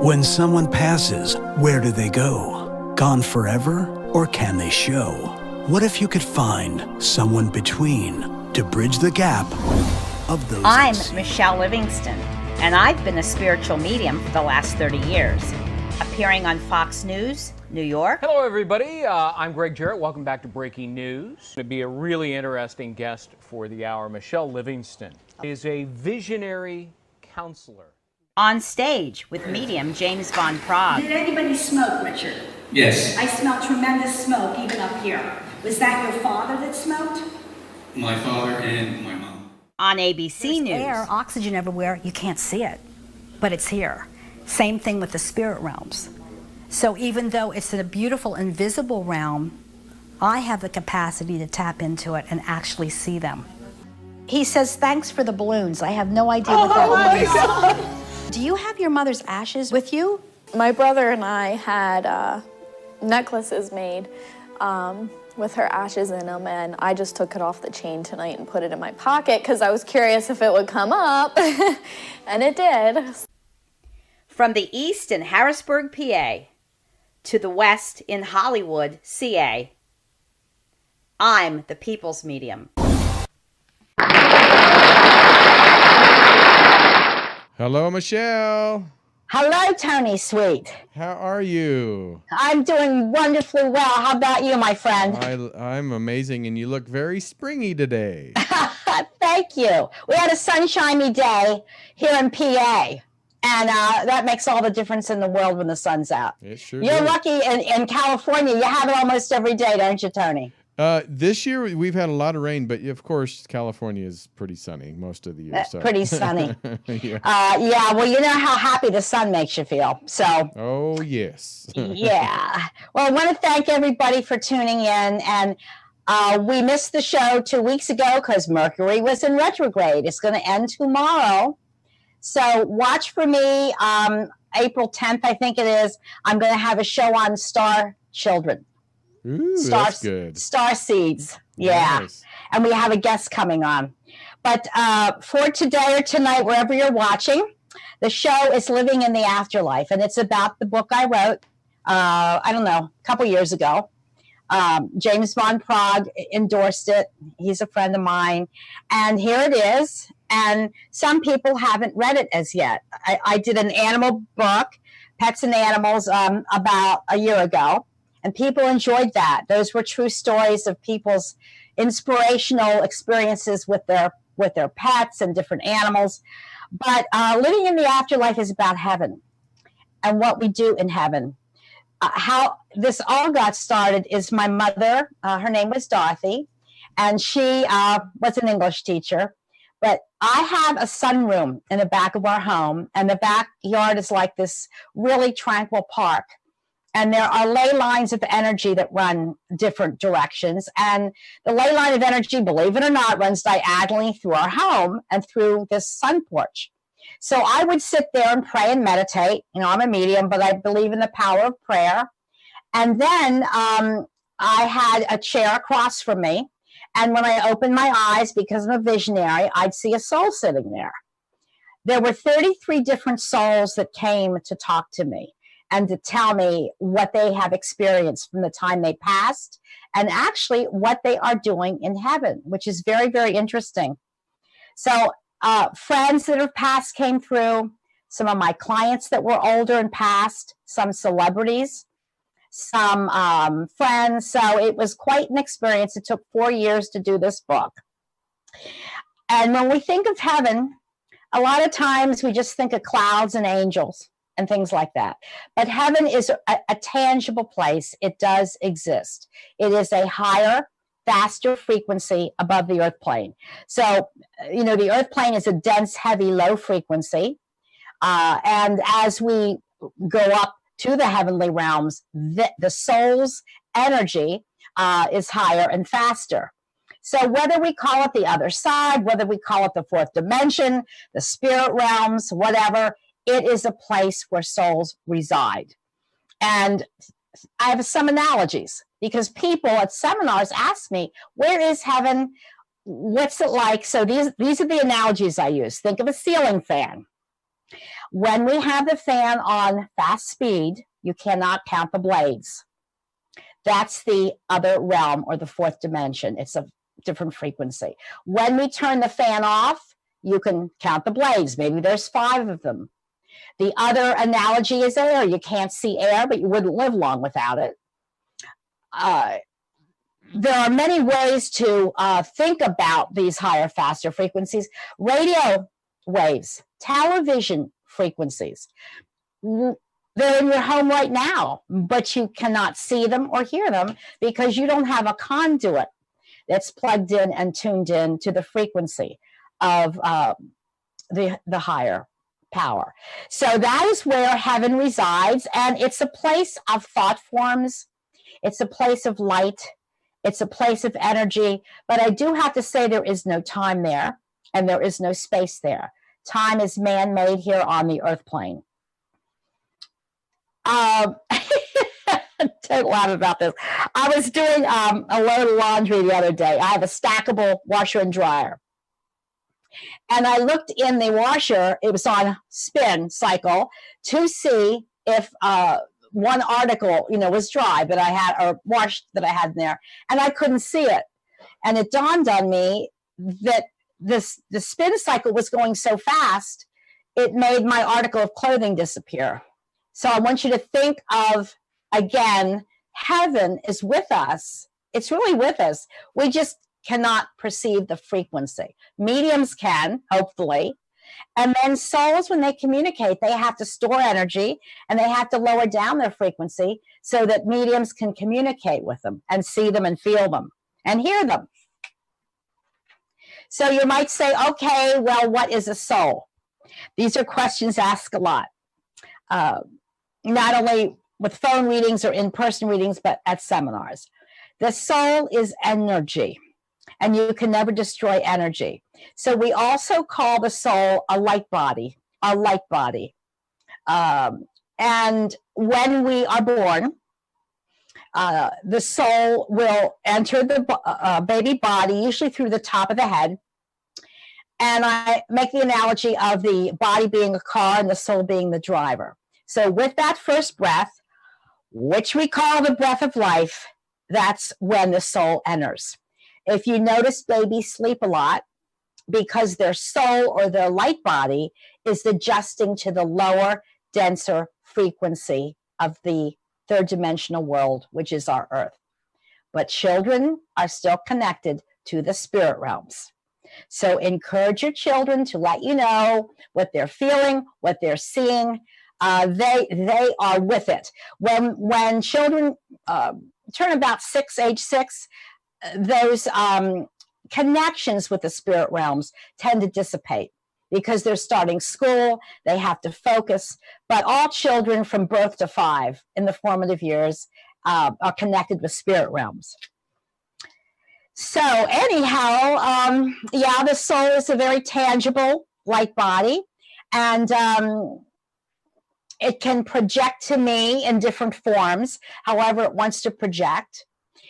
When someone passes, where do they go? Gone forever, or can they show? What if you could find someone between to bridge the gap of those? I'm Michele Livingston, and I've been a spiritual medium for the last 30 years, appearing on Fox News, New York. Hello, everybody. I'm Greg Jarrett. Welcome back to Breaking News. It's going to be a really interesting guest for the hour. Michele Livingston is a visionary counselor. On stage with medium James Von Prague. Did anybody smoke, Richard? Yes. I smell tremendous smoke even up here. Was that your father that smoked? My father and my mom. On ABC There's News. Air, oxygen everywhere. You can't see it, but it's here. Same thing with the spirit realms. So even though it's in a beautiful invisible realm, I have the capacity to tap into it and actually see them. He says, thanks for the balloons. I have no idea what that means. Do you have your mother's ashes with you? My brother and I had necklaces made with her ashes in them, and I just took it off the chain tonight and put it in my pocket because I was curious if it would come up, and it did. From the east in Harrisburg, PA, to the west in Hollywood, CA, I'm the People's Medium. Hello, Michele. Hello, Tony Sweet. How are you? I'm doing wonderfully well. How about you, my friend? I'm amazing, and you look very springy today. Thank you. We had a sunshiny day here in PA, and that makes all the difference in the world when the sun's out. It sure You're does. lucky in California. You have it almost every day, don't you, Tony? This year, we've had a lot of rain, but of course, California is pretty sunny most of the year. So. Pretty sunny. Yeah. Well, you know how happy the sun makes you feel. So. Oh, yes. Yeah. Well, I want to thank everybody for tuning in. And we missed the show 2 weeks ago because Mercury was in retrograde. It's going to end tomorrow. So watch for me. April 10th, I think it is. I'm going to have a show on star children. Ooh, that's good. Star seeds. Yeah. Nice. And we have a guest coming on. But for today or tonight, wherever you're watching, the show is Living in the Afterlife. And it's about the book I wrote, I don't know, a couple years ago. James Von Prague endorsed it. He's a friend of mine. And here it is. And some people haven't read it as yet. I did an animal book, Pets and Animals, about a year ago. And people enjoyed that. Those were true stories of people's inspirational experiences with their pets and different animals. But Living in the Afterlife is about heaven and what we do in heaven. How this all got started is my mother. Her name was Dorothy, and she was an English teacher. But I have a sunroom in the back of our home, and the backyard is like this really tranquil park. And there are ley lines of energy that run different directions. And the ley line of energy, believe it or not, runs diagonally through our home and through this sun porch. So I would sit there and pray and meditate. You know, I'm a medium, but I believe in the power of prayer. And then I had a chair across from me. And when I opened my eyes, because I'm a visionary, I'd see a soul sitting there. There were 33 different souls that came to talk to me and to tell me what they have experienced from the time they passed and actually what they are doing in heaven, which is very, very interesting. So friends that have passed came through, some of my clients that were older and passed, some celebrities, some friends. So it was quite an experience. It took 4 years to do this book. And when we think of heaven, a lot of times we just think of clouds and angels and things like that. But heaven is a tangible place. It does exist. It is a higher, faster frequency above the earth plane. So, you know, the earth plane is a dense, heavy, low frequency. And as we go up to the heavenly realms, the soul's energy is higher and faster. So whether we call it the other side, whether we call it the fourth dimension, the spirit realms, whatever, it is a place where souls reside. And I have some analogies because people at seminars ask me, where is heaven? What's it like? So these are the analogies I use. Think of a ceiling fan. When we have the fan on fast speed, you cannot count the blades. That's the other realm or the fourth dimension. It's a different frequency. When we turn the fan off, you can count the blades. Maybe there's 5 of them. The other analogy is air. You can't see air, but you wouldn't live long without it. There are many ways to think about these higher, faster frequencies. Radio waves, television frequencies. They're in your home right now, but you cannot see them or hear them because you don't have a conduit that's plugged in and tuned in to the frequency of the higher power. So that is where heaven resides, and it's a place of thought forms. It's a place of light. It's a place of energy. But I do have to say there is no time there, and there is no space there. Time is man-made here on the earth plane. Don't laugh about this. I was doing a load of laundry the other day. I have a stackable washer and dryer. And I looked in the washer, it was on spin cycle, to see if one article, was dry that I had, or washed that I had in there, and I couldn't see it. And it dawned on me that the spin cycle was going so fast, it made my article of clothing disappear. So I want you to think of, again, heaven is with us. It's really with us. We just cannot perceive the frequency. Mediums can, hopefully. And then souls, when they communicate, they have to store energy and they have to lower down their frequency so that mediums can communicate with them and see them and feel them and hear them. So you might say, okay, well, what is a soul? These are questions asked a lot, not only with phone readings or in-person readings, but at seminars. The soul is energy, and you can never destroy energy. So we also call the soul a light body, a light body. And when we are born, the soul will enter the baby body, usually through the top of the head. And I make the analogy of the body being a car and the soul being the driver. So with that first breath, which we call the breath of life, that's when the soul enters. If you notice babies sleep a lot, because their soul or their light body is adjusting to the lower, denser frequency of the third dimensional world, which is our earth. But children are still connected to the spirit realms. So encourage your children to let you know what they're feeling, what they're seeing. They are with it. When children turn about age 6, those connections with the spirit realms tend to dissipate because they're starting school, they have to focus. But all children from birth to 5 in the formative years are connected with spirit realms. So anyhow, the soul is a very tangible light body, and it can project to me in different forms, however it wants to project.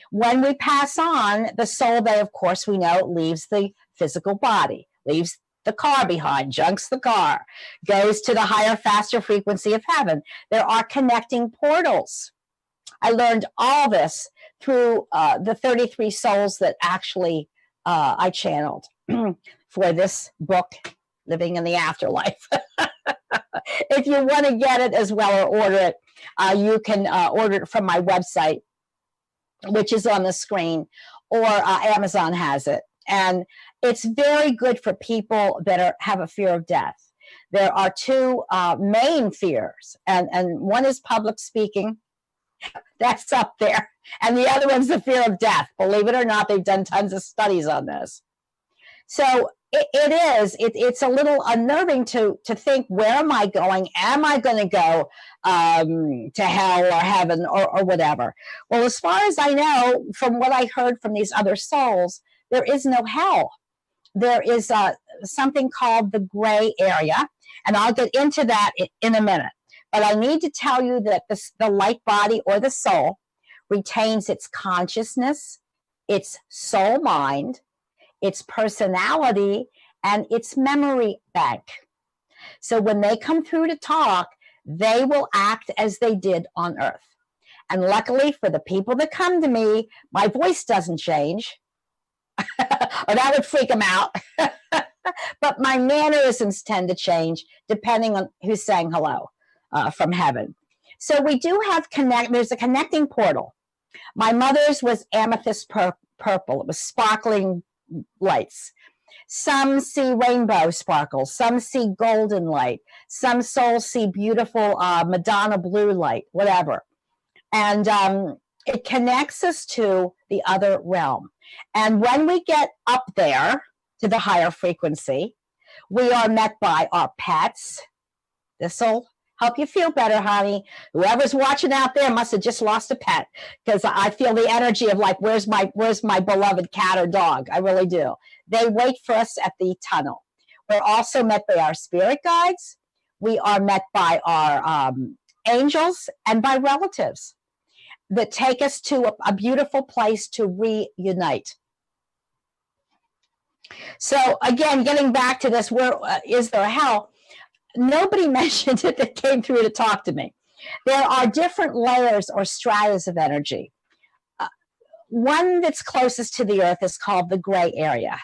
When we pass on, the soul, of course, we know, leaves the physical body, leaves the car behind, junks the car, goes to the higher, faster frequency of heaven. There are connecting portals. I learned all this through the 33 souls that actually I channeled for this book, Living in the Afterlife. If you want to get it as well or order it, you can order it from my website, which is on the screen, or Amazon has it. And it's very good for people that have a fear of death. There are 2 main fears, and one is public speaking. That's up there. And the other one's the fear of death. Believe it or not, they've done tons of studies on this. So it's a little unnerving to think, where am I going? Am I going to go to hell or heaven or whatever? Well, as far as I know, from what I heard from these other souls, there is no hell. There is something called the gray area, and I'll get into that in a minute. But I need to tell you that the light body or the soul retains its consciousness, its soul mind, its personality, and its memory bank. So when they come through to talk, they will act as they did on Earth. And luckily for the people that come to me, my voice doesn't change, or that would freak them out. But my mannerisms tend to change depending on who's saying hello from heaven. So we do have there's a connecting portal. My mother's was amethyst purple. It was sparkling lights. Some see rainbow sparkles. Some see golden light. Some souls see beautiful Madonna blue light, whatever. And it connects us to the other realm. And when we get up there to the higher frequency, we are met by our pets. This'll help you feel better, honey. Whoever's watching out there must have just lost a pet, because I feel the energy of like, where's my beloved cat or dog? I really do. They wait for us at the tunnel. We're also met by our spirit guides. We are met by our angels and by relatives that take us to a beautiful place to reunite. So again, getting back to this, where is there hell? Nobody mentioned it that came through to talk to me. There are different layers or stratas of energy. One that's closest to the earth is called the gray area.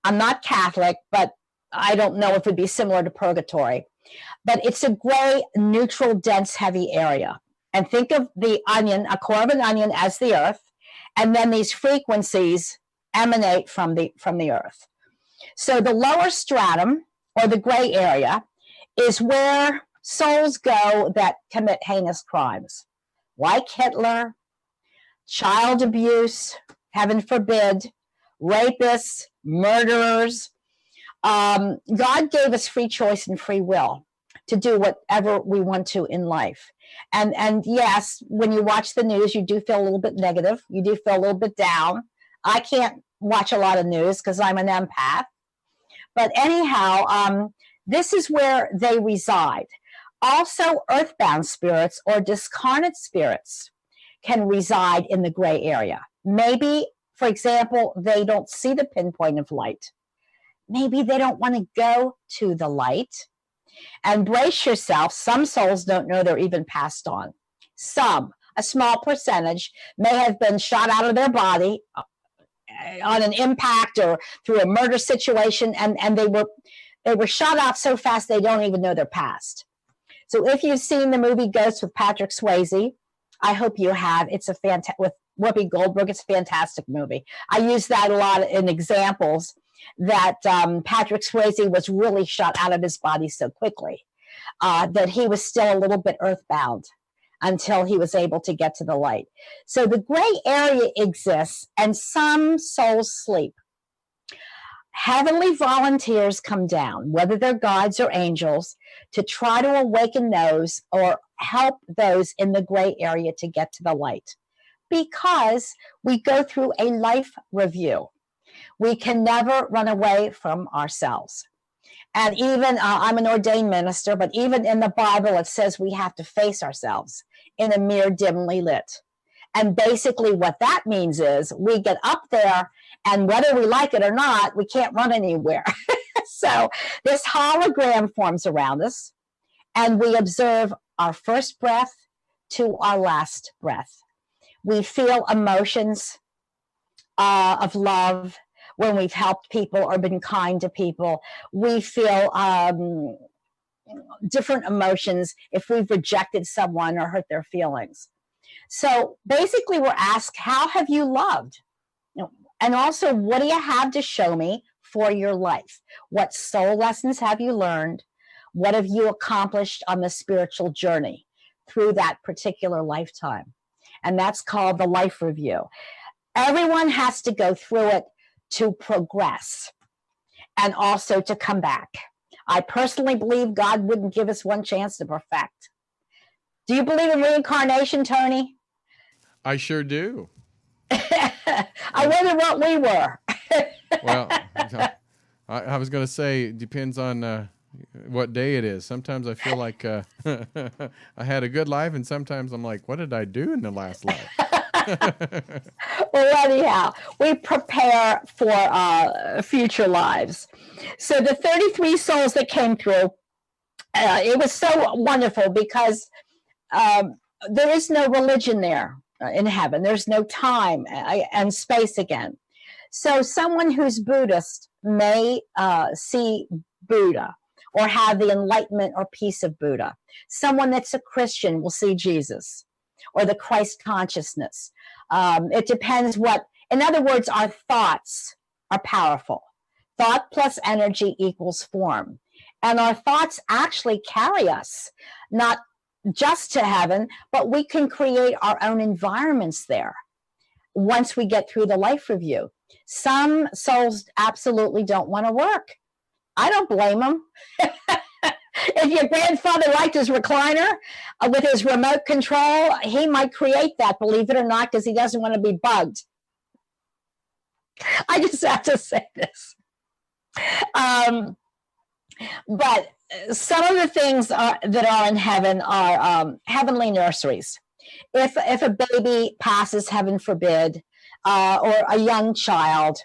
I'm not Catholic, but I don't know if it would be similar to purgatory. But it's a gray, neutral, dense, heavy area. And think of the onion, a core of an onion, as the earth, and then these frequencies emanate from the earth. So the lower stratum, or the gray area, is where souls go that commit heinous crimes, like Hitler, child abuse, heaven forbid, rapists, murderers. God gave us free choice and free will to do whatever we want to in life. And yes, when you watch the news, you do feel a little bit negative. You do feel a little bit down. I can't watch a lot of news because I'm an empath. But anyhow, this is where they reside. Also, earthbound spirits or discarnate spirits can reside in the gray area. Maybe, for example, they don't see the pinpoint of light. Maybe they don't want to go to the light. And brace yourself, some souls don't know they're even passed on. Some, a small percentage, may have been shot out of their body on an impact or through a murder situation, and they were shot out so fast they don't even know they're passed. So if you've seen the movie Ghost with Patrick Swayze, I hope you have. It's with Whoopi Goldberg. It's a fantastic movie. I use that a lot in examples that Patrick Swayze was really shot out of his body so quickly that he was still a little bit earthbound until he was able to get to the light. So the gray area exists, and some souls sleep. Heavenly volunteers come down, whether they're guides or angels, to try to awaken those or help those in the gray area to get to the light. Because we go through a life review. We can never run away from ourselves. And even, I'm an ordained minister, but even in the Bible, it says we have to face ourselves in a mirror dimly lit. And basically what that means is we get up there, and whether we like it or not, we can't run anywhere. So this hologram forms around us, and we observe our first breath to our last breath. We feel emotions of love when we've helped people or been kind to people. We feel different emotions if we've rejected someone or hurt their feelings. So basically we're asked, how have you loved? And also, what do you have to show me for your life? What soul lessons have you learned? What have you accomplished on the spiritual journey through that particular lifetime? And that's called the life review. Everyone has to go through it to progress and also to come back. I personally believe God wouldn't give us one chance to perfect. Do you believe in reincarnation, Tony? I sure do. I wonder what we were. Well, I was going to say, it depends on what day it is. Sometimes I feel like I had a good life, and sometimes I'm like, what did I do in the last life? Well, anyhow, we prepare for future lives. So the 33 souls that came through, it was so wonderful because there is no religion there in heaven. There's no time and space again. So someone who's Buddhist may see Buddha or have the enlightenment or peace of Buddha. Someone that's a Christian will see Jesus or the Christ consciousness. It depends in other words, our thoughts are powerful. Thought plus energy equals form. And our thoughts actually carry us, not just to heaven, but we can create our own environments there once we get through the life review. Some souls absolutely don't want to work. I don't blame them. If your grandfather liked his recliner with his remote control, he might create that, believe it or not, because he doesn't want to be bugged. I just have to say this. But some of the things that are in heaven are heavenly nurseries. If a baby passes, heaven forbid, or a young child,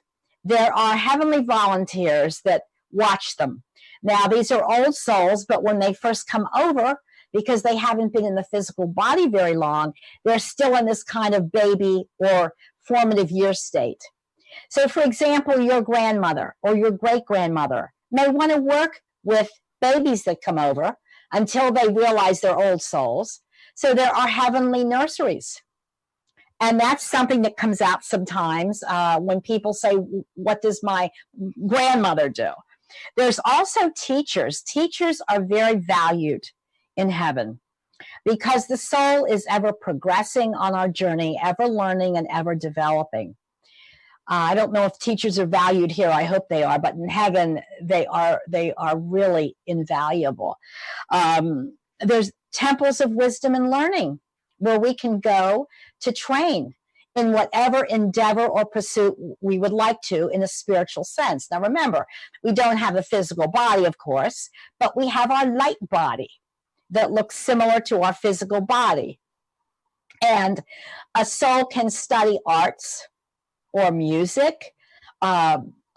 there are heavenly volunteers that watch them. Now, these are old souls, but when they first come over, because they haven't been in the physical body very long, they're still in this kind of baby or formative year state. So, for example, your grandmother or your great-grandmother may want to work with babies that come over until they realize they're old souls. So there are heavenly nurseries. And that's something that comes out sometimes when people say, what does my grandmother do? There's also teachers. Teachers are very valued in heaven because the soul is ever progressing on our journey, ever learning and ever developing. I don't know if teachers are valued here. I hope they are, but in heaven, they are really invaluable. There's temples of wisdom and learning where we can go to train in whatever endeavor or pursuit we would like to in a spiritual sense. Now, remember, we don't have a physical body, of course, but we have our light body that looks similar to our physical body. And a soul can study arts, or music,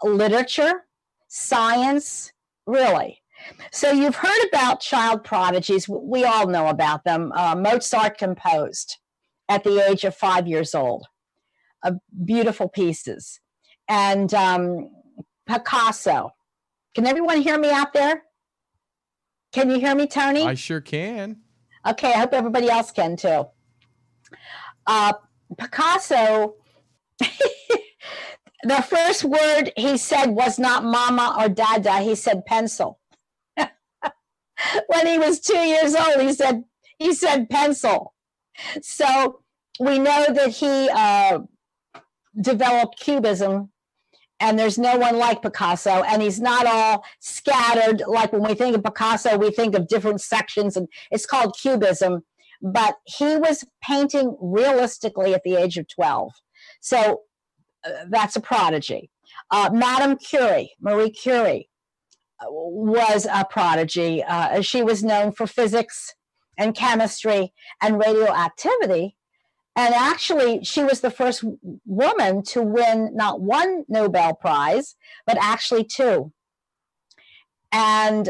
literature, science, really. So you've heard about child prodigies. We all know about them. Mozart composed at the age of 5 years old, beautiful pieces. And Picasso. Can everyone hear me out there? Can you hear me, Tony? I sure can. Okay, I hope everybody else can too. Picasso, the first word he said was not mama or dada. He said pencil. When he was 2 years old, he said pencil. So we know that he developed Cubism, and there's no one like Picasso, and he's not all scattered. Like when we think of Picasso, we think of different sections, and it's called Cubism. But he was painting realistically at the age of 12. So that's a prodigy. Madame Curie, Marie Curie, was a prodigy. She was known for physics and chemistry and radioactivity. And actually, she was the first woman to win not one Nobel Prize, but actually 2. And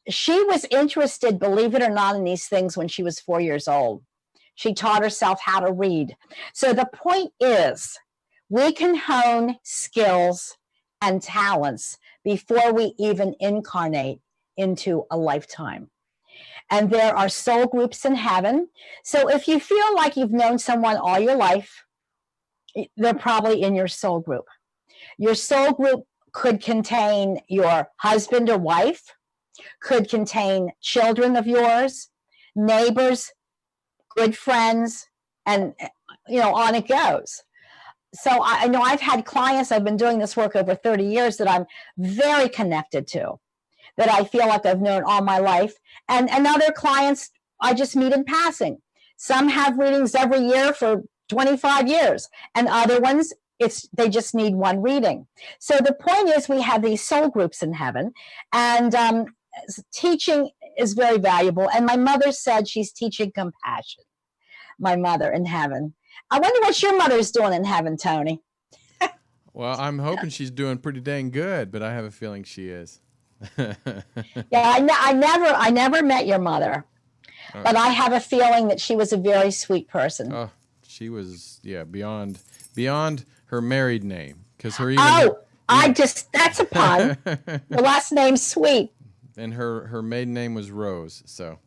she was interested, believe it or not, in these things when she was 4 years old. She taught herself how to read. So the point is, we can hone skills and talents before we even incarnate into a lifetime. And there are soul groups in heaven. So if you feel like you've known someone all your life, they're probably in your soul group. Your soul group could contain your husband or wife, could contain children of yours, neighbors, good friends, and on it goes. So I know I've had clients, I've been doing this work over 30 years that I'm very connected to, that I feel like I've known all my life. And other clients I just meet in passing. Some have readings every year for 25 years, and other ones, they just need one reading. So the point is, we have these soul groups in heaven, and teaching is very valuable. And my mother said she's teaching compassion, my mother in heaven. I wonder what your mother's doing in heaven, Tony. Well, I'm hoping she's doing pretty dang good, but I have a feeling she is. Yeah, I never met your mother, but I have a feeling that she was a very sweet person. Oh, she was, yeah, beyond her married name, because that's a pun. The last name's Sweet. And her maiden name was Rose. So.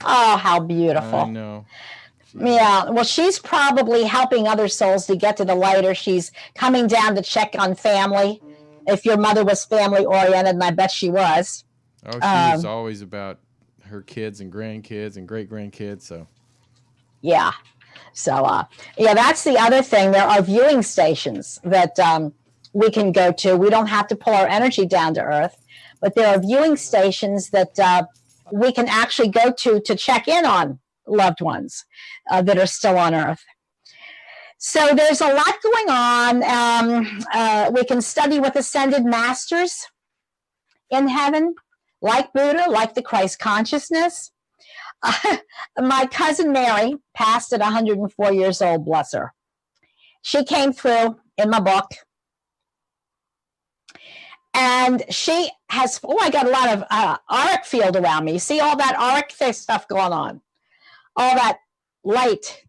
Oh, how beautiful! I know. Yeah, well, she's probably helping other souls to get to the light, or she's coming down to check on family. If your mother was family oriented, and I bet she was. Oh, she was always about her kids and grandkids and great grandkids. So. Yeah. So, yeah, that's the other thing. There are viewing stations that we can go to. We don't have to pull our energy down to earth, but there are viewing stations that we can actually go to check in on loved ones that are still on earth. So there's a lot going on. We can study with ascended masters in heaven, like Buddha, like the Christ consciousness. My cousin Mary passed at 104 years old, bless her. She came through in my book. And she has, I got a lot of auric field around me. See all that auric stuff going on? All that light.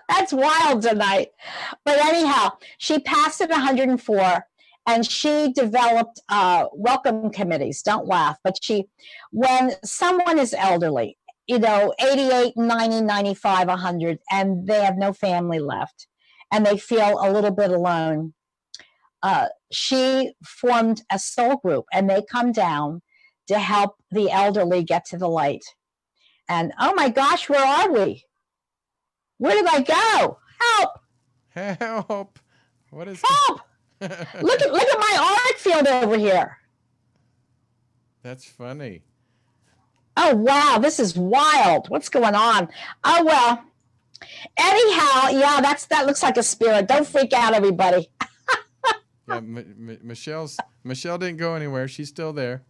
That's wild tonight. But anyhow, she passed at 104. And she developed welcome committees. Don't laugh. But when someone is elderly, 88, 90, 95, 100, and they have no family left, and they feel a little bit alone, she formed a soul group, and they come down to help the elderly get to the light. And oh my gosh, where are we? Where did I go? Help! Help! What is help? Look at my auric field over here. That's funny. Oh wow, this is wild. What's going on? Oh well. Anyhow, yeah, that looks like a spirit. Don't freak out, everybody. Yeah, Michelle didn't go anywhere. She's still there.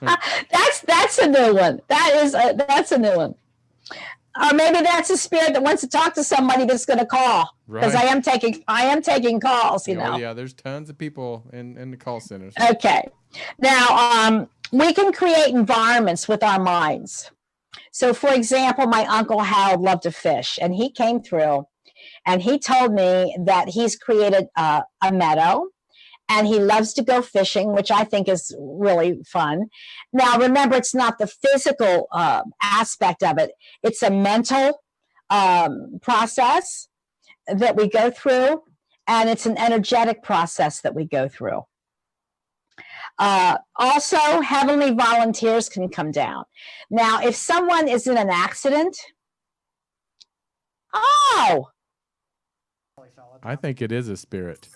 That's a new one. That's a new one. Or maybe that's a spirit that wants to talk to somebody that's going to call. Because I am taking calls, know. Oh, yeah, there's tons of people in the call centers. Okay. Now, we can create environments with our minds. So, for example, my Uncle Harold loved to fish, and he came through, and he told me that he's created a meadow, and he loves to go fishing, which I think is really fun. Now, remember, it's not the physical aspect of it. It's a mental process that we go through, and it's an energetic process that we go through. Also, heavenly volunteers can come down. Now, if someone is in an accident, I think it is a spirit.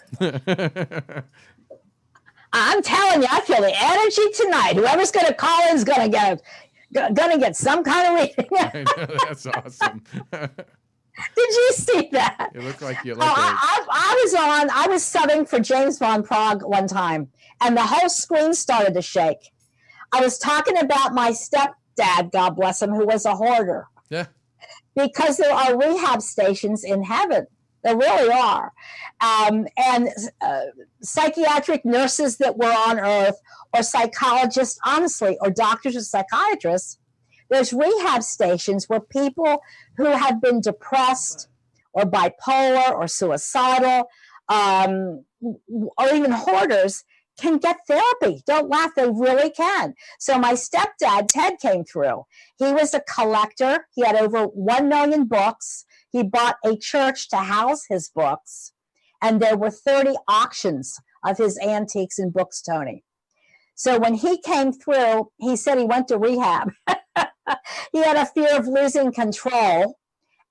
I'm telling you, I feel the energy tonight. Whoever's going to call in is going to get some kind of reading. I know, that's awesome. Did you see that? It looked like you. I was subbing for James Von Prague one time, and the whole screen started to shake. I was talking about my stepdad, God bless him, who was a hoarder. Yeah. Because there are rehab stations in heaven. There really are. And psychiatric nurses that were on earth, or psychologists, honestly, or doctors or psychiatrists, there's rehab stations where people who have been depressed or bipolar or suicidal or even hoarders can get therapy. Don't laugh, they really can. So my stepdad, Ted, came through. He was a collector. He had over 1 million books. He bought a church to house his books. And there were 30 auctions of his antiques and books, Tony. So when he came through, he said he went to rehab. He had a fear of losing control,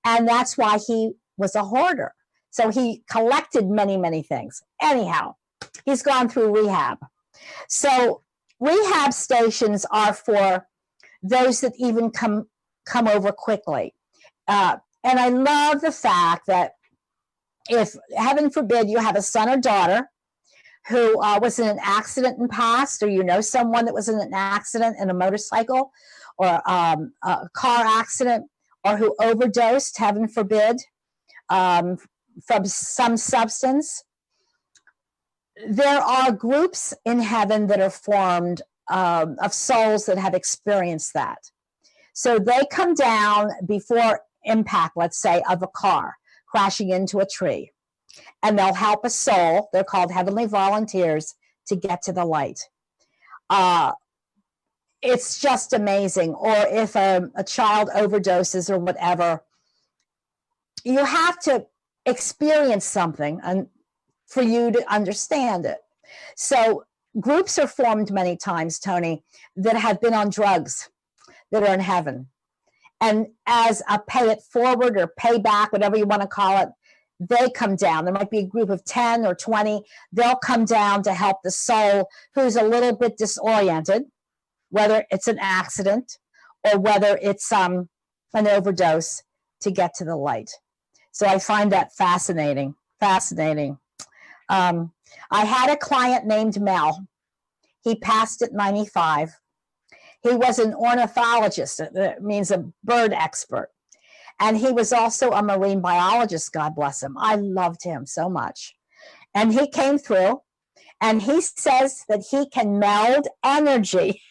and that's why he was a hoarder. So he collected many, many things. Anyhow, he's gone through rehab. So rehab stations are for those that even come over quickly. And I love the fact that if, heaven forbid, you have a son or daughter who was in an accident in the past, or you know someone that was in an accident in a motorcycle or a car accident, or who overdosed, heaven forbid, from some substance, there are groups in heaven that are formed of souls that have experienced that. So they come down before impact, let's say, of a car crashing into a tree, and they'll help a soul, they're called heavenly volunteers, to get to the light. It's just amazing. Or if a child overdoses or whatever, you have to experience something and for you to understand it. So groups are formed many times, Tony, that have been on drugs that are in heaven. And as a pay it forward or payback, whatever you want to call it, they come down. There might be a group of 10 or 20. They'll come down to help the soul who's a little bit disoriented, whether it's an accident or whether it's an overdose, to get to the light. So I find that fascinating. I had a client named Mel. He passed at 95. He was an ornithologist, that means a bird expert. And he was also a marine biologist, God bless him. I loved him so much. And he came through, and he says that he can meld energy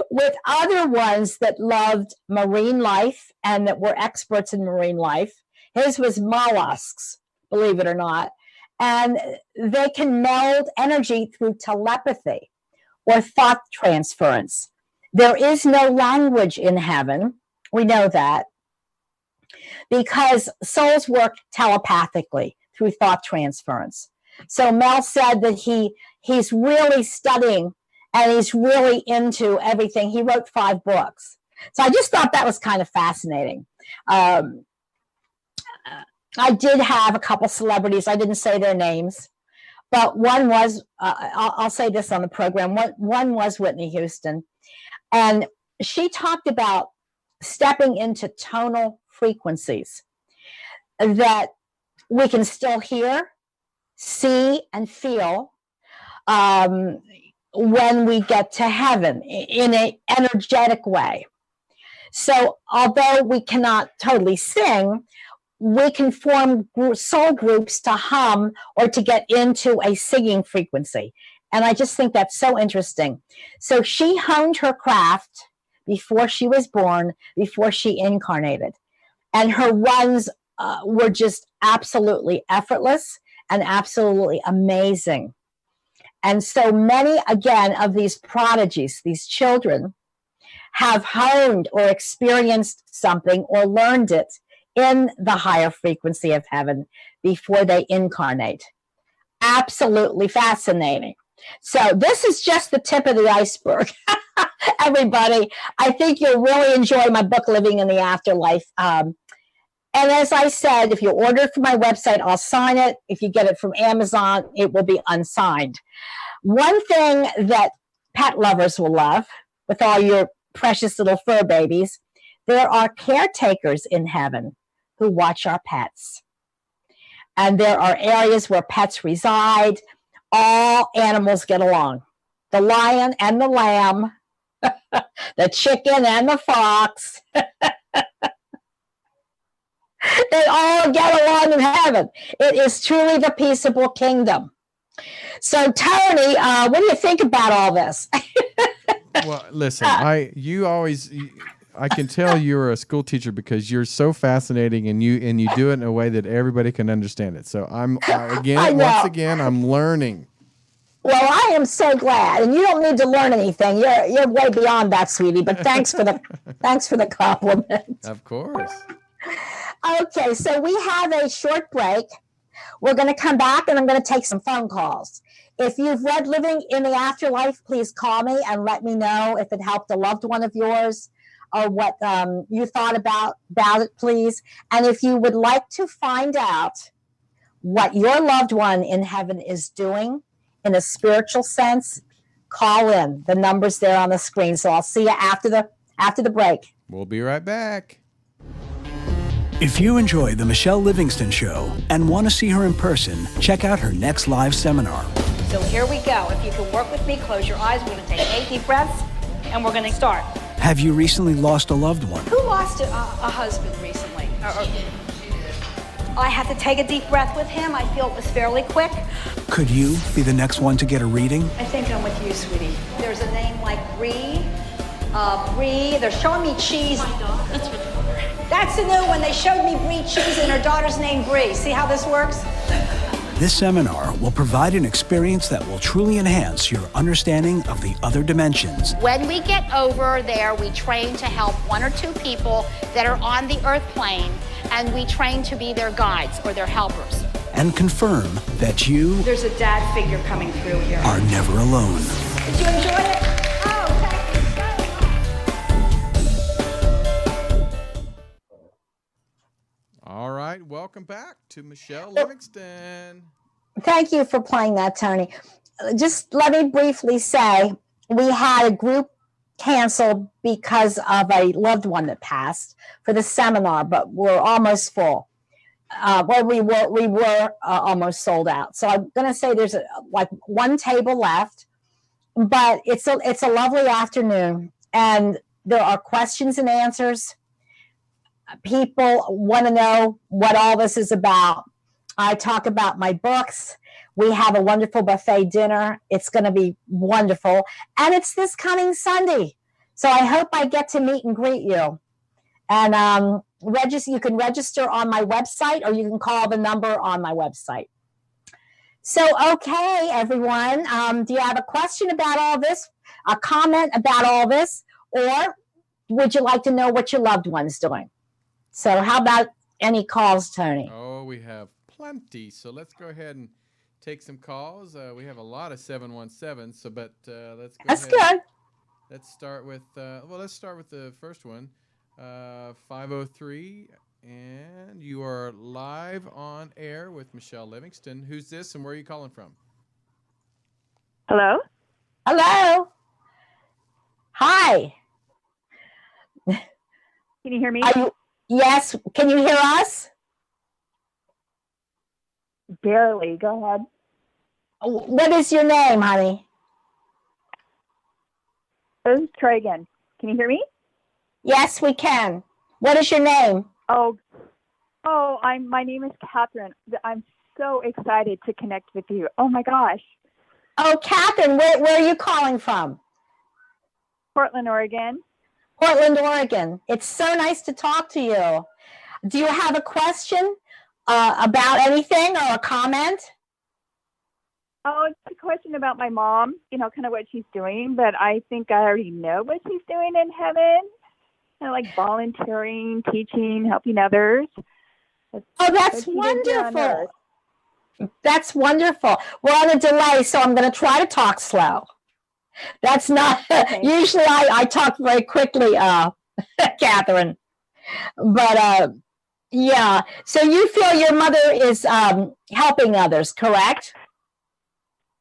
with other ones that loved marine life and that were experts in marine life. His was mollusks, believe it or not. And they can meld energy through telepathy or thought transference. There is no language in heaven. We know that because souls work telepathically through thought transference. So Mel said that he's really studying and he's really into everything. He wrote 5 books. So I just thought that was kind of fascinating. I did have a couple celebrities. I didn't say their names, but one was, I'll say this on the program, one was Whitney Houston. And she talked about stepping into tonal frequencies that we can still hear, see, and feel when we get to heaven in an energetic way. So although we cannot totally sing, we can form soul groups to hum or to get into a singing frequency. And I just think that's so interesting. So she honed her craft before she was born, before she incarnated. And her runs were just absolutely effortless and absolutely amazing. And so many, again, of these prodigies, these children, have honed or experienced something or learned it in the higher frequency of heaven before they incarnate. Absolutely fascinating. So this is just the tip of the iceberg. Everybody, I think you'll really enjoy my book, Living in the Afterlife. And as I said, if you order it from my website, I'll sign it. If you get it from Amazon, it will be unsigned. One thing that pet lovers will love, with all your precious little fur babies, there are caretakers in heaven who watch our pets. And there are areas where pets reside. All animals get along. The lion and the lamb, the chicken and the fox. They all get along in heaven. It is truly the peaceable kingdom. So, Tony, what do you think about all this? Well, listen, I can tell you're a school teacher because you're so fascinating and you do it in a way that everybody can understand it. So once again, I'm learning. Well, I am so glad, and you don't need to learn anything. You're way beyond that, sweetie. But thanks for the compliment. Of course. Okay, so we have a short break. We're going to come back, and I'm going to take some phone calls. If you've read Living in the Afterlife, please call me and let me know if it helped a loved one of yours or what you thought about it, please. And if you would like to find out what your loved one in heaven is doing in a spiritual sense, call in. The number's there on the screen. So I'll see you after the break. We'll be right back. If you enjoy the Michele Livingston Show and want to see her in person, check out her next live seminar. So here we go. If you can work with me, close your eyes. We're going to take 8 deep breaths, and we're going to start. Have you recently lost a loved one? Who lost a husband recently? I had to take a deep breath with him. I feel it was fairly quick. Could you be the next one to get a reading? I think I'm with you, sweetie. There's a name like Bree. Bree, they're showing me cheese. That's your daughter. That's the new one. They showed me Bree cheese and her daughter's name Bree. See how this works? This seminar will provide an experience that will truly enhance your understanding of the other dimensions. When we get over there, we train to help 1 or 2 people that are on the earth plane, and we train to be their guides or their helpers. And confirm that you There's a dad figure coming through here. are never alone. Did you enjoy it? Oh, thank you so much. All right, welcome back to Michele Livingston. Thank you for playing that, Tony. Just let me briefly say, we had a group canceled because of a loved one that passed for the seminar, but we're almost full. We were almost sold out. So I'm going to say there's like 1 table left, but it's a lovely afternoon, and there are questions and answers. People want to know what all this is about. I talk about my books. We have a wonderful buffet dinner. It's going to be wonderful. And it's this coming Sunday. So I hope I get to meet and greet you. And you can register on my website, or you can call the number on my website. So, okay, everyone. Do you have a question about all this? A comment about all this? Or would you like to know what your loved one's doing? So how about any calls, Tony? Oh, we have plenty. So let's go ahead and take some calls. We have a lot of 717. So, but let's go. That's ahead. good. Let's start with. Let's start with the first one. 503, and you are live on air with Michele Livingston. Who's this, and where are you calling from? Hello. Hello. Hi. Can you hear me? Yes. Can you hear us? Barely. Go ahead. What is your name, honey? This is Troy again. Can you hear me? Yes, we can. What is your name? My name is Catherine. I'm so excited to connect with you. Oh my gosh. Oh, Catherine, where are you calling from? Portland, Oregon. Portland, Oregon. It's so nice to talk to you. Do you have a question about anything or a comment? Oh, it's a question about my mom, kind of what she's doing, but I think I already know what she's doing in heaven. Kind of like volunteering, teaching, helping others. That's wonderful. That's wonderful. We're on a delay, so I'm going to try to talk slow. That's not, okay. Usually I talk very quickly, Catherine. But yeah, so you feel your mother is helping others, correct?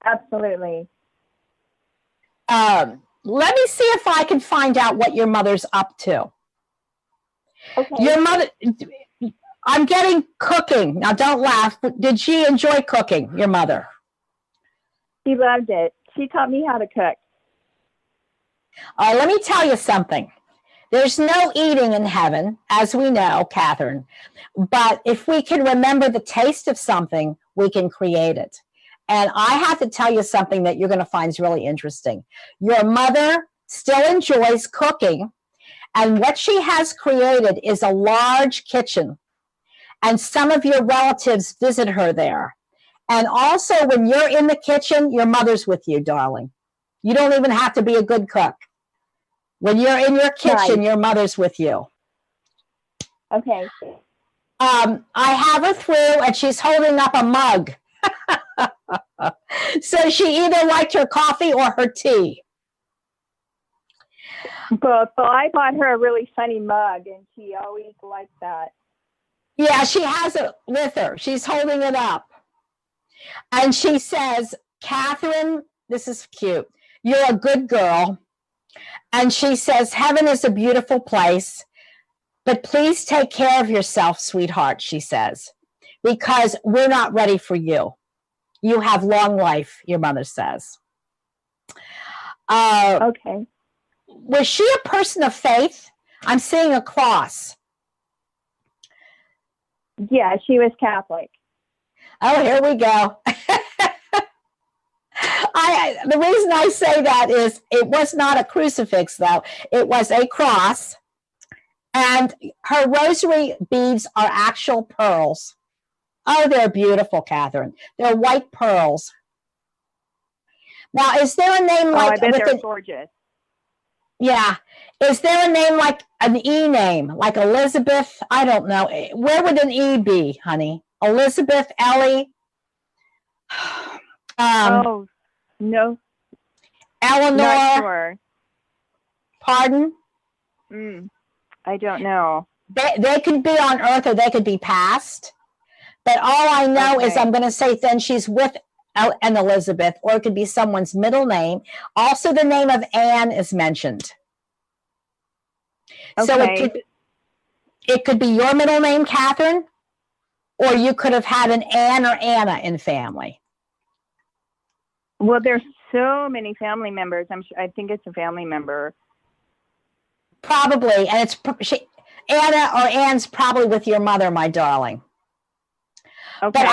Absolutely. Let me see if I can find out what your mother's up to. Okay. Your mother, I'm getting cooking. Now don't laugh. Did she enjoy cooking, your mother? She loved it. She taught me how to cook. Let me tell you something. There's no eating in heaven, as we know, Catherine. But if we can remember the taste of something, we can create it. And I have to tell you something that you're going to find is really interesting. Your mother still enjoys cooking, and what she has created is a large kitchen. And some of your relatives visit her there. And also, when you're in the kitchen, your mother's with you, darling. You don't even have to be a good cook. When you're in your kitchen, your mother's with you. Okay. I have her through, and she's holding up a mug. So she either liked her coffee or her tea. Both. So I bought her a really funny mug, and she always liked that. Yeah, she has it with her. She's holding it up. And she says, Catherine, this is cute. You're a good girl. And she says, heaven is a beautiful place, but please take care of yourself, sweetheart, she says, because we're not ready for you. You have long life, your mother says. Okay. Was she a person of faith? I'm seeing a cross. Yeah, she was Catholic. Oh, here we go. The reason I say that is it was not a crucifix, though. It was a cross. And her rosary beads are actual pearls. Oh, they're beautiful, Catherine. They're white pearls. Now, is there a name like... I bet they're gorgeous. Yeah. Is there a name like an E name, like Elizabeth? I don't know. Where would an E be, honey? Elizabeth, Ellie? Oh, no. Eleanor? Not sure. Pardon? I don't know. They could be on Earth or they could be past. But all I know is I'm going to say then she's with an Elizabeth, or it could be someone's middle name. Also, the name of Anne is mentioned. Okay. So it could be your middle name, Catherine, or you could have had an Anne or Anna in family. Well, there's so many family members. I think it's a family member. Probably, and Anna or Anne's probably with your mother, my darling. Okay. But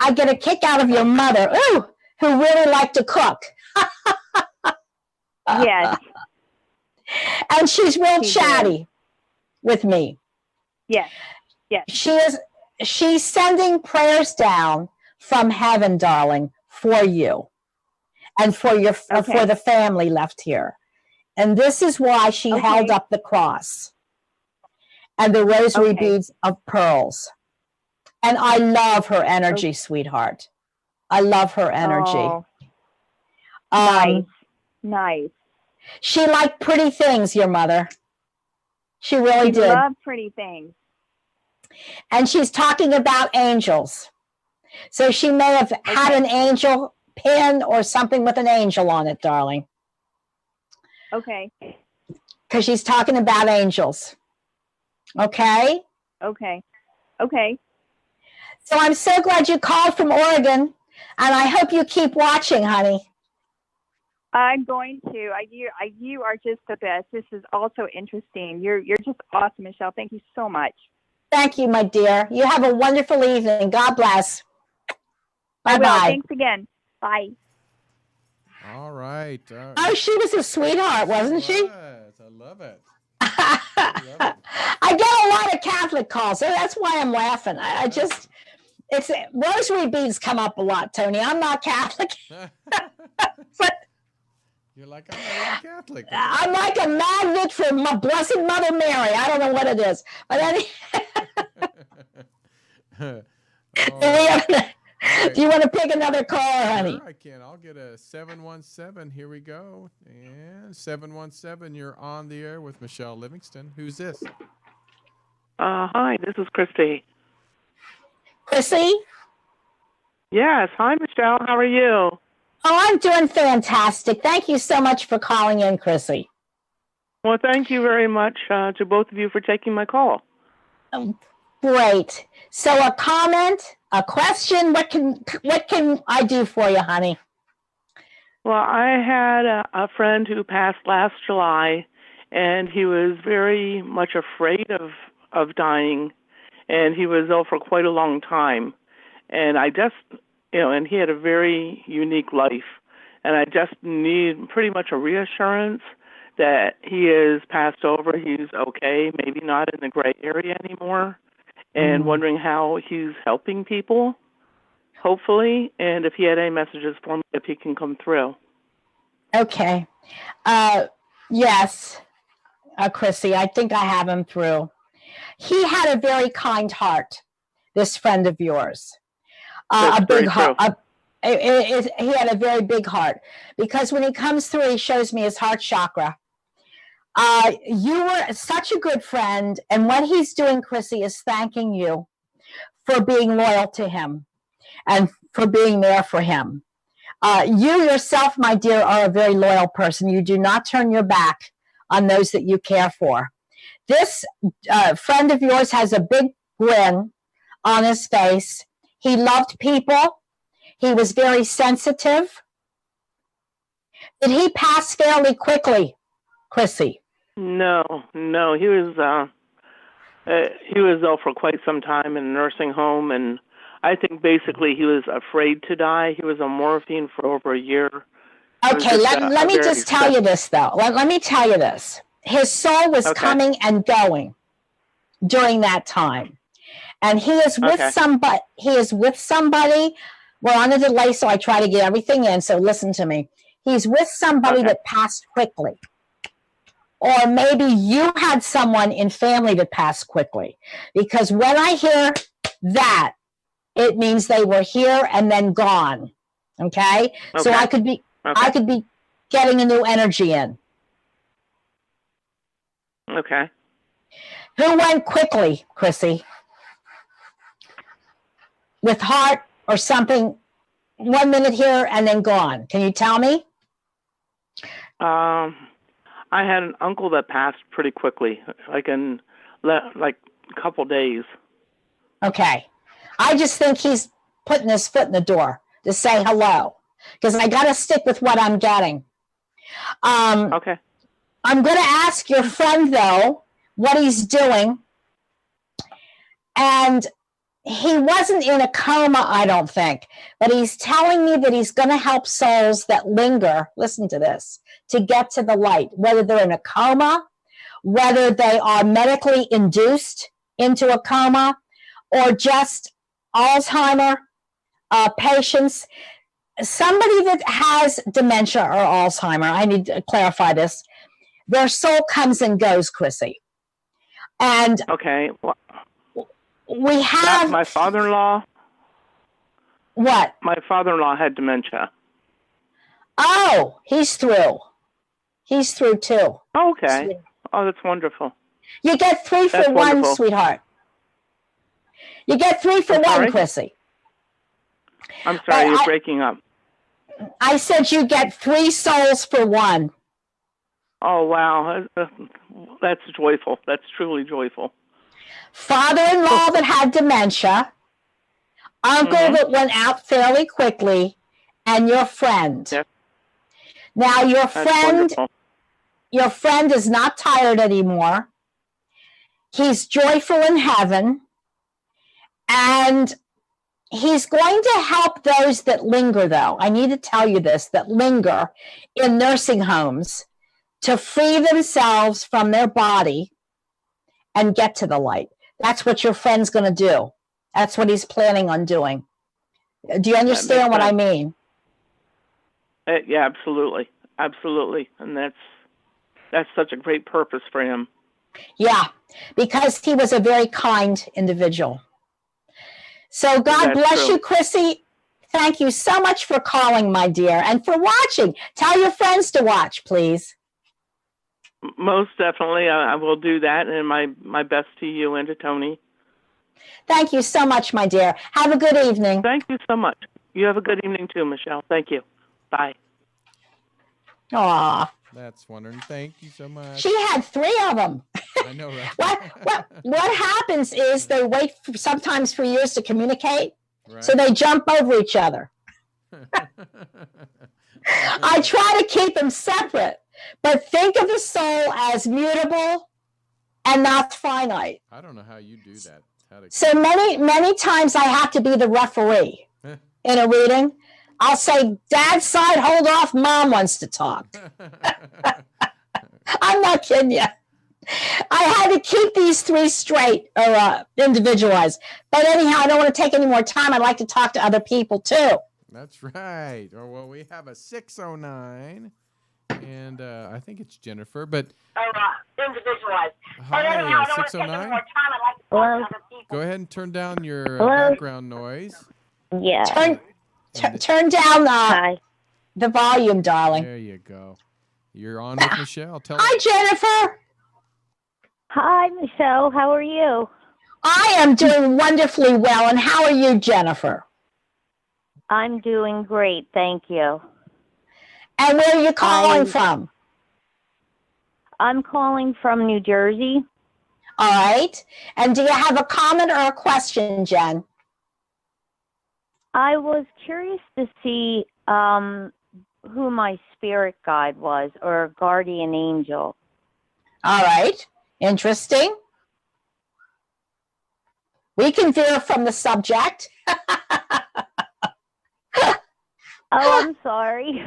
I get a kick out of your mother, who really liked to cook. Yes. And she's real chatty with me. Yes. Yes. She's sending prayers down from heaven, darling, for you and for for the family left here. And this is why she held up the cross and the rosary beads of pearls. And I love her energy, sweetheart. I love her energy. Oh, nice. She liked pretty things, your mother. She really did. She loved pretty things. And she's talking about angels. So she may have had an angel pin or something with an angel on it, darling. Okay. Because she's talking about angels. Okay? Okay. So I'm so glad you called from Oregon, and I hope you keep watching, honey. I'm going to. You are just the best. This is also interesting. You're just awesome, Michele. Thank you so much. Thank you, my dear. You have a wonderful evening. God bless. Bye-bye. Thanks again. Bye. All right. Oh, she was a sweetheart, wasn't she? I love it. I get a lot of Catholic calls, so that's why I'm laughing. It's rosary beads come up a lot, Tony. I'm not Catholic. But you're like, I'm not even Catholic. I'm like a magnet for my Blessed Mother Mary. I don't know what it is. But do you want to pick another call, honey? Sure, I can. I'll get a 717. Here we go. And 717, you're on the air with Michele Livingston. Who's this? Hi, this is Christy. Chrissy? Yes. Hi, Michele. How are you? Oh, I'm doing fantastic. Thank you so much for calling in, Chrissy. Well, thank you very much to both of you for taking my call. Great. So a comment, a question, what can I do for you, honey? Well, I had a friend who passed last July, and he was very much afraid of dying, and he was ill for quite a long time. And I just, and he had a very unique life, and I just need pretty much a reassurance that he is passed over, he's okay, maybe not in the gray area anymore, and wondering how he's helping people, hopefully, and if he had any messages for me, if he can come through. Okay. Yes, Chrissy, I think I have him through. He had a very kind heart, this friend of yours. A big heart. He had a very big heart, because when he comes through, he shows me his heart chakra. You were such a good friend, and what he's doing, Chrissy, is thanking you for being loyal to him and for being there for him. You yourself, my dear, are a very loyal person. You do not turn your back on those that you care for. This friend of yours has a big grin on his face. He loved people. He was very sensitive. Did he pass fairly quickly, Chrissy? No, he was He was ill for quite some time in a nursing home, and I think basically he was afraid to die. He was on morphine for over a year. Okay, let me just tell you this, though. Let me tell you this. His soul was coming and going during that time. And he is with somebody. He is with somebody. We're on a delay, so I try to get everything in. So listen to me. He's with somebody that passed quickly. Or maybe you had someone in family that passed quickly. Because when I hear that, it means they were here and then gone. Okay? So I could be getting a new energy in. Okay. Who went quickly, Chrissy? With heart or something, 1 minute here and then gone. Can you tell me? I had an uncle that passed pretty quickly, like in a couple days. Okay. I just think he's putting his foot in the door to say hello, because I got to stick with what I'm getting. Okay. I'm going to ask your friend, though, what he's doing. And he wasn't in a coma, I don't think, but he's telling me that he's going to help souls that linger, listen to this, to get to the light, whether they're in a coma, whether they are medically induced into a coma, or just Alzheimer patients. Somebody that has dementia or Alzheimer, I need to clarify this, their soul comes and goes, Chrissy. And well, we have my father-in-law. What? My father-in-law had dementia. Oh, he's through. He's through too. Okay. Sweet. Oh, that's wonderful. You get 3 for That's 1, wonderful. sweetheart. You get 3 for 1, Chrissy. I'm sorry, you're breaking up. I said you get 3 souls for 1. Oh, wow. That's joyful. That's truly joyful. Father-in-law that had dementia, uncle that went out fairly quickly, and your friend. Yep. Now your friend wonderful. is not tired anymore. He's joyful in heaven, and he's going to help those that linger, though. I need to tell you this, that linger in nursing homes to free themselves from their body and get to the light. That's what your friend's going to do. That's what he's planning on doing. Do you understand what I mean? Yeah, absolutely. Absolutely. And that's such a great purpose for him. Yeah, because he was a very kind individual. So God bless you, Chrissy. Thank you so much for calling, my dear, and for watching. Tell your friends to watch, please. Most definitely. I will do that, and my best to you and to Tony. Thank you so much, my dear. Have a good evening. Thank you so much. You have a good evening too, Michelle. Thank you. Bye. Aw. That's wonderful. Thank you so much. She had 3 of them. I know, right? What happens is they wait sometimes for years to communicate, so they jump over each other. I try to keep them separate, but think of the soul as mutable and not finite. I don't know how you do that. So many times I have to be the referee in a reading. I'll say, Dad's side, hold off. Mom wants to talk. I'm not kidding you. I had to keep these 3 straight or individualized. But anyhow, I don't want to take any more time. I'd like to talk to other people too. That's right. Oh, well, we have a 609, and I think it's Jennifer, but... individualized. Hi, 609? Hello? Go ahead and turn down your background noise. Yeah. Turn down the volume, darling. There you go. You're on with Michelle. Hi, Jennifer. Hi, Michelle. How are you? I am doing wonderfully well. And how are you, Jennifer? I'm doing great. Thank you. And where are you calling from? I'm calling from New Jersey. All right. And do you have a comment or a question, Jen? I was curious to see who my spirit guide was, or guardian angel. All right. Interesting. We can veer from the subject. Oh, I'm sorry.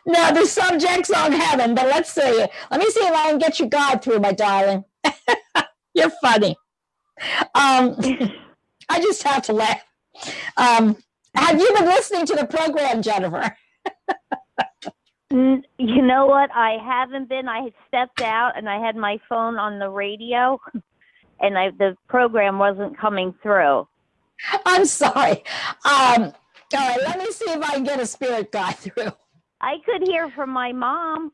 No, the subject's on heaven, but let's see. Let me see if I can get you God through, my darling. You're funny. I just have to laugh. Have you been listening to the program, Jennifer? You know what? I haven't been. I had stepped out and I had my phone on the radio, and the program wasn't coming through. I'm sorry. All right, let me see if I can get a spirit guide through. I could hear from my mom.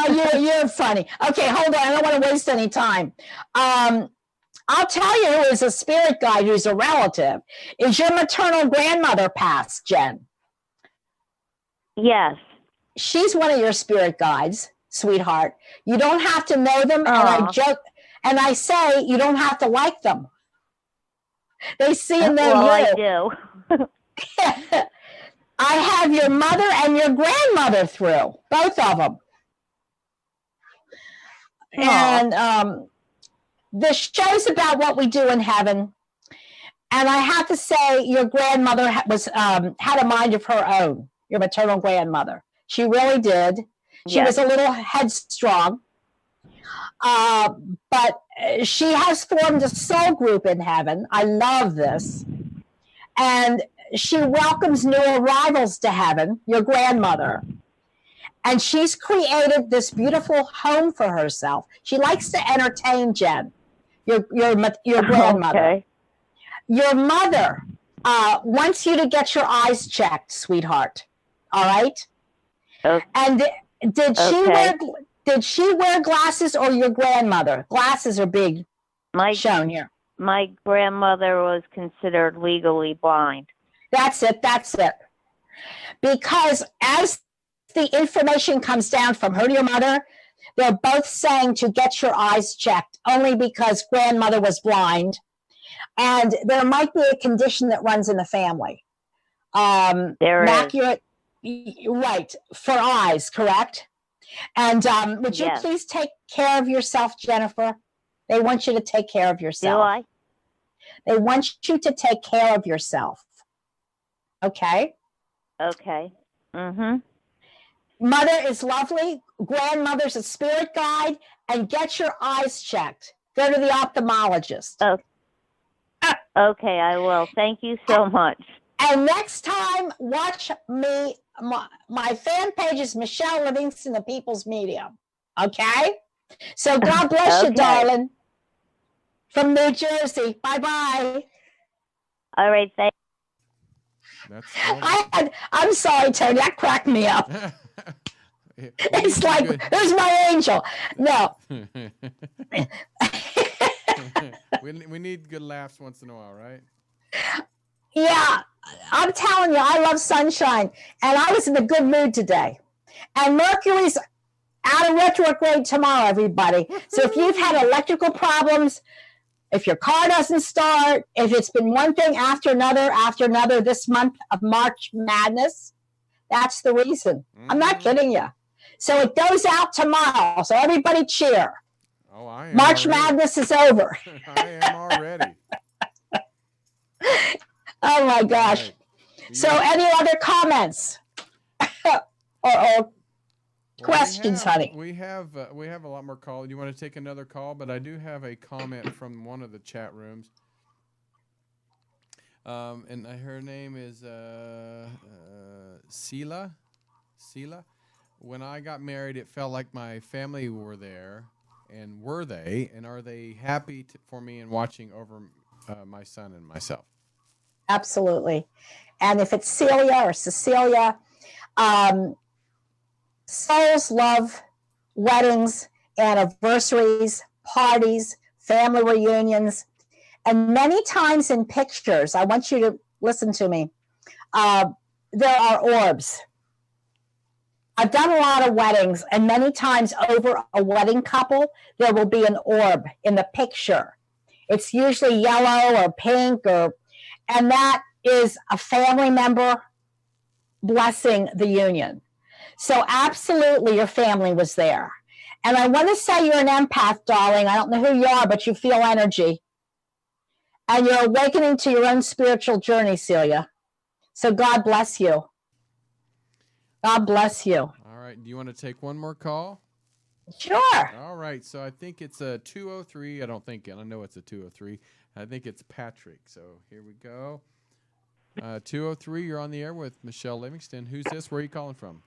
You're funny. Okay, hold on. I don't want to waste any time. I'll tell you who is a spirit guide who's a relative. Is your maternal grandmother passed, Jen? Yes. She's one of your spirit guides, sweetheart. You don't have to know them, and I joke, and I say you don't have to like them. They see and know well, you. I do. I have your mother and your grandmother through, both of them. And the show's about what we do in heaven. And I have to say, your grandmother had a mind of her own, your maternal grandmother. She really did. She was a little headstrong. But she has formed a soul group in heaven. I love this. And she welcomes new arrivals to heaven, your grandmother. And she's created this beautiful home for herself. She likes to entertain, Jen, your grandmother. Okay. Your mother wants you to get your eyes checked, sweetheart. All right? Okay. And did she wear glasses, or your grandmother? Glasses are big shown here. My grandmother was considered legally blind. That's it. Because as the information comes down from her to your mother, they're both saying to get your eyes checked, only because grandmother was blind. And there might be a condition that runs in the family. Macular, right, for eyes, correct? And would you please take care of yourself, Jennifer? They want you to take care of yourself. Do I? They want you to take care of yourself. Okay? Okay. Mm-hmm. Mother is lovely. Grandmother's a spirit guide. And get your eyes checked. Go to the ophthalmologist. Oh. Okay, I will. Thank you so much. And next time, watch me. My fan page is Michele Livingston, the People's Medium. Okay? So God bless you, darling. From New Jersey. Bye-bye. All right, thanks. I'm sorry, Tony. That cracked me up. It's like, there's my angel. No. we need good laughs once in a while, right? Yeah, I'm telling you, I love sunshine. And I was in a good mood today. And Mercury's out of retrograde tomorrow, everybody. So if you've had electrical problems, if your car doesn't start, if it's been one thing after another this month of March Madness, that's the reason. I'm not kidding you. So it goes out tomorrow. So everybody cheer. Oh, I am March already. Madness is over. I am already. Oh my gosh. Right. So any other comments or questions, honey? We have a lot more calls. You want to take another call? But I do have a comment from one of the chat rooms. And her name is Sela. When I got married, it felt like my family were there. And were they? And are they happy for me and watching over my son and myself? Absolutely. And if it's Celia or Cecilia, souls love weddings, anniversaries, parties, family reunions, and many times in pictures, I want you to listen to me, there are orbs. I've done a lot of weddings, and many times over a wedding couple, there will be an orb in the picture. It's usually yellow or pink, and that is a family member blessing the union. So absolutely your family was there. And I want to say you're an empath, darling. I don't know who you are, but you feel energy. And you're awakening to your own spiritual journey, Celia. So God bless you. God bless you. All right. Do you want to take one more call? Sure. All right. So I think it's a 203. I don't think, I know it's a 203. I think it's Patrick. So here we go. 203, you're on the air with Michele Livingston. Who's this? Where are you calling from?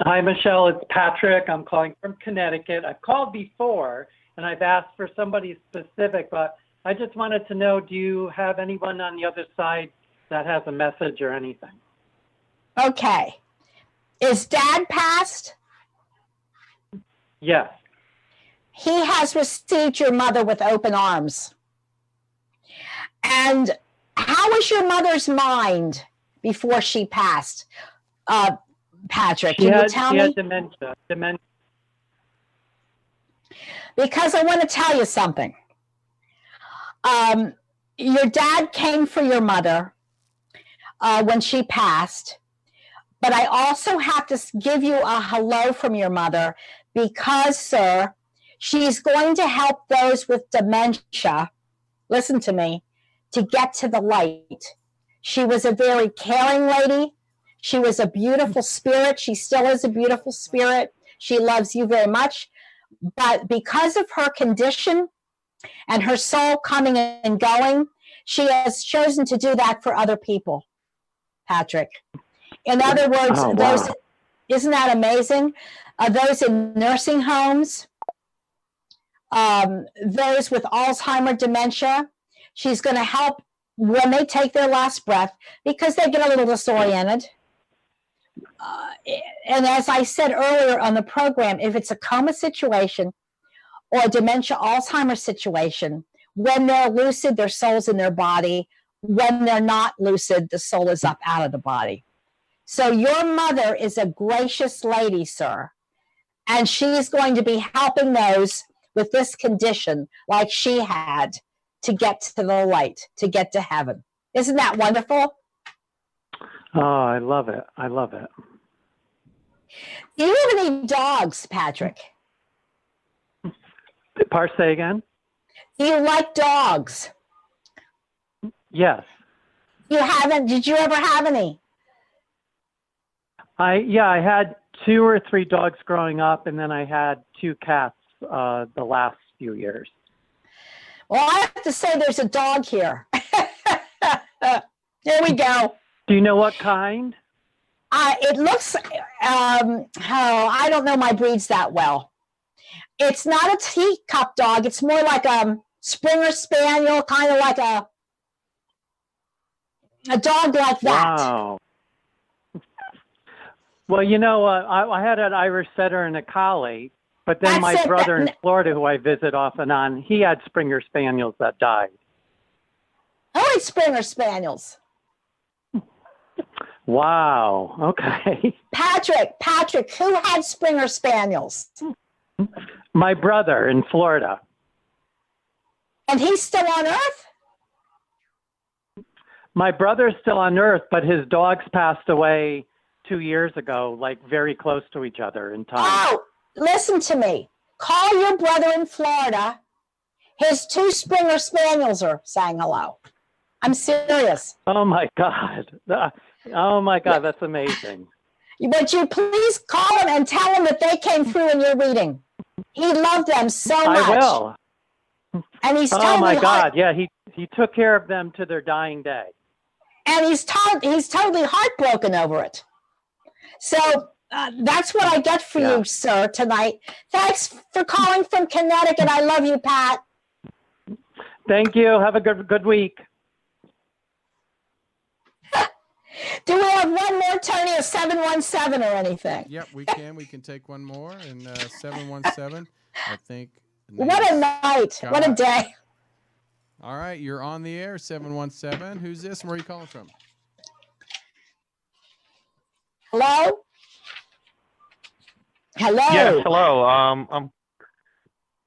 Hi, Michele. It's Patrick. I'm calling from Connecticut. I've called before, and I've asked for somebody specific, but I just wanted to know, do you have anyone on the other side that has a message or anything? Okay. Is Dad passed? Yes. He has received your mother with open arms. And how was your mother's mind before she passed? Patrick, can you tell me? She had dementia. Because I want to tell you something. Your dad came for your mother when she passed, but I also have to give you a hello from your mother because, sir, she's going to help those with dementia, listen to me, to get to the light. She was a very caring lady. She was a beautiful spirit. She still is a beautiful spirit. She loves you very much. But because of her condition and her soul coming and going, she has chosen to do that for other people, Patrick. In other words, those, isn't that amazing? Those in nursing homes, those with Alzheimer's dementia, she's going to help when they take their last breath because they get a little disoriented. And as I said earlier on the program, if it's a coma situation or a dementia Alzheimer's situation, when they're lucid, their soul's in their body. When they're not lucid, the soul is up out of the body. So your mother is a gracious lady, sir, and she's going to be helping those with this condition like she had to get to the light, to get to heaven. Isn't that wonderful? Oh, I love it. I love it. Do you have any dogs, Patrick? Say again? Do you like dogs? Yes. You haven't? Did you ever have any? I had 2 or 3 dogs growing up, and then I had 2 cats the last few years. Well, I have to say there's a dog here. There we go. Do you know what kind? It looks, I don't know my breeds that well. It's not a teacup dog. It's more like a Springer Spaniel, kind of like a dog like that. Wow. Well, I had an Irish setter and a collie, but then my brother in Florida, who I visit off and on, he had Springer Spaniels that died. Who had Springer Spaniels? Wow. Okay. Patrick, who had Springer Spaniels? My brother in Florida. And he's still on Earth? My brother's still on Earth, but his dogs passed away 2 years ago, like very close to each other in time. Oh, listen to me. Call your brother in Florida. His 2 Springer Spaniels are saying hello. I'm serious. Oh, my God. Oh, my God. That's amazing. Would you please call him and tell him that they came through in your reading? He loved them so much. I will. And he's totally oh, my God. Yeah, he took care of them to their dying day. And he's totally heartbroken over it. So that's what I get for you, sir, tonight. Thanks for calling from Connecticut. I love you, Pat. Thank you. Have a good week. Do we have one more, Tony, a 717 or anything? Yep, we can. We can take one more. And 717, I think. What a night. Scott. What a day. All right, you're on the air, 717. Who's this and where are you calling from? Hello? Hello? Yes, hello.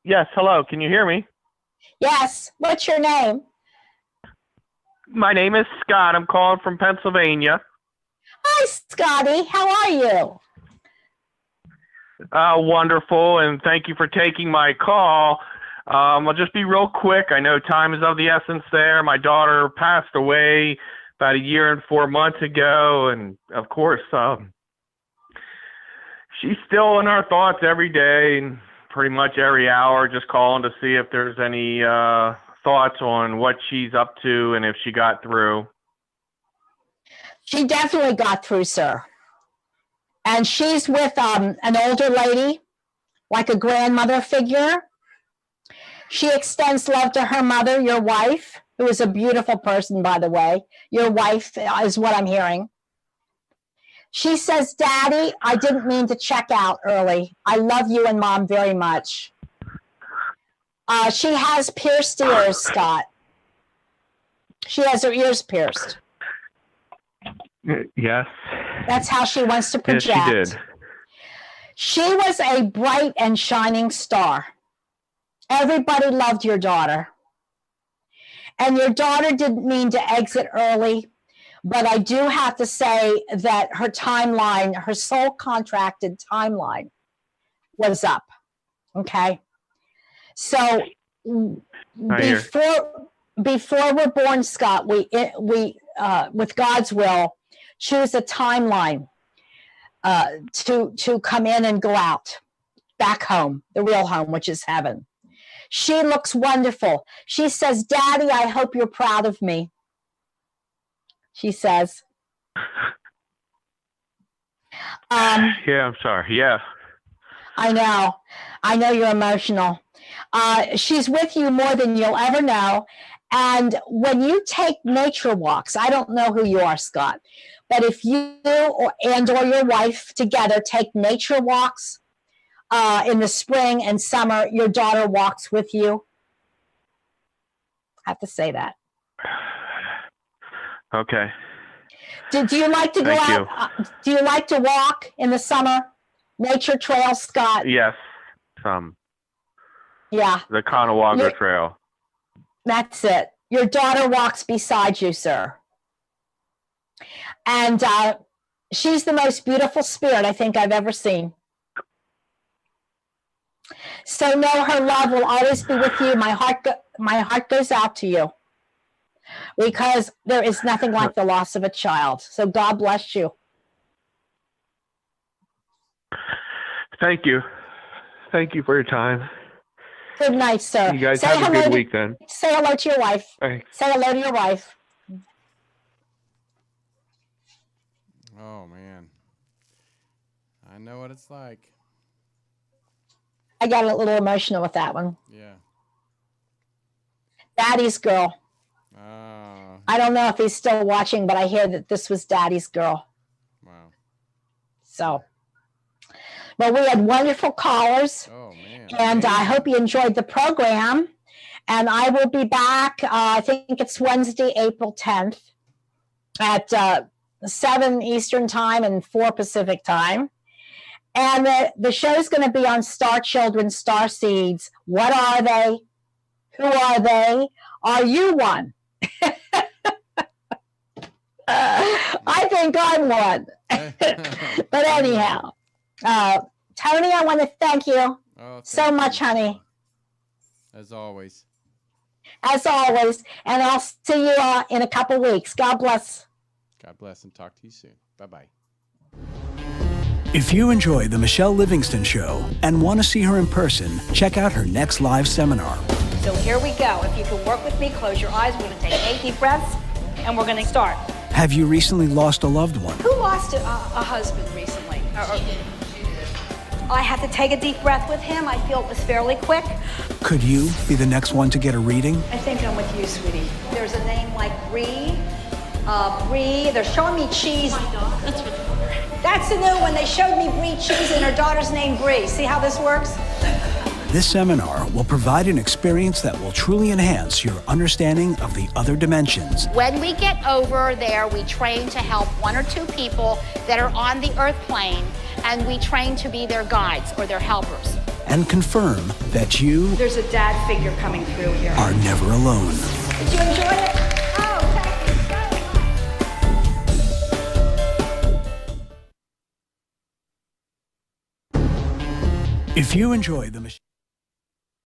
Yes, hello. Can you hear me? Yes. What's your name? My name is Scott. I'm calling from Pennsylvania. Hi, Scotty. How are you? Wonderful, and thank you for taking my call. I'll just be real quick. I know time is of the essence there. My daughter passed away about 1 year and 4 months ago, and of course, she's still in our thoughts every day and pretty much every hour, just calling to see if there's any thoughts on what she's up to and if she got through. She definitely got through, sir. And she's with an older lady, like a grandmother figure. She extends love to her mother, your wife, who is a beautiful person, by the way. Your wife is what I'm hearing. She says, Daddy, I didn't mean to check out early. I love you and Mom very much. She has pierced ears, Scott. She has her ears pierced. Yes. That's how she wants to project. Yes, she did. She was a bright and shining star. Everybody loved your daughter. And your daughter didn't mean to exit early, but I do have to say that her timeline, her soul contracted timeline was up. Okay? So before we're born, Scott, we with God's will, choose a timeline to come in and go out, back home, the real home, which is heaven. She looks wonderful. She says, Daddy, I hope you're proud of me. She says. Yeah, I'm sorry. Yeah. I know you're emotional. She's with you more than you'll ever know. And when you take nature walks, I don't know who you are, Scott, but if you or your wife together take nature walks in the spring and summer, your daughter walks with you. I have to say that. Okay. Do you like to go out? Do you like to walk in the summer? Nature trails, Scott? Yes. Yeah. The Conewago Trail. That's it. Your daughter walks beside you, sir. And she's the most beautiful spirit I think I've ever seen. So know her love will always be with you. My heart goes out to you because there is nothing like the loss of a child. So God bless you. Thank you. Thank you for your time. Good night, sir. You guys have a good week then. Say hello to your wife. Thanks. Say hello to your wife. Oh, man. I know what it's like. I got a little emotional with that one. Yeah. Daddy's girl. I don't know if he's still watching, but I hear that this was Daddy's girl. Wow. So, but we had wonderful callers. Oh, man. And I hope you enjoyed the program. And I will be back, I think it's Wednesday, April 10th at 7 Eastern Time and 4 Pacific Time. And the show's going to be on Star Children, Star Seeds. What are they? Who are they? Are you one? I think I'm one. But anyhow, Tony, I want to thank you so much, honey. As always. As always. And I'll see you in a couple weeks. God bless. God bless and talk to you soon. Bye-bye. If you enjoy the Michele Livingston Show and want to see her in person, check out her next live seminar. So here we go. If you can work with me, close your eyes. We're going to take 8 deep breaths, and we're going to start. Have you recently lost a loved one? Who lost a husband recently? I had to take a deep breath with him. I feel it was fairly quick. Could you be the next one to get a reading? I think I'm with you, sweetie. There's a name like Bree. They're showing me cheese. That's your daughter. That's the new one. They showed me Bree cheese and her daughter's name Bree. See how this works? This seminar will provide an experience that will truly enhance your understanding of the other dimensions. When we get over there, we train to help 1 or 2 people that are on the earth plane, and we train to be their guides or their helpers. And confirm that you There's a dad figure coming through here. are never alone. Did you enjoy it? Oh, thank you so much. If you enjoy the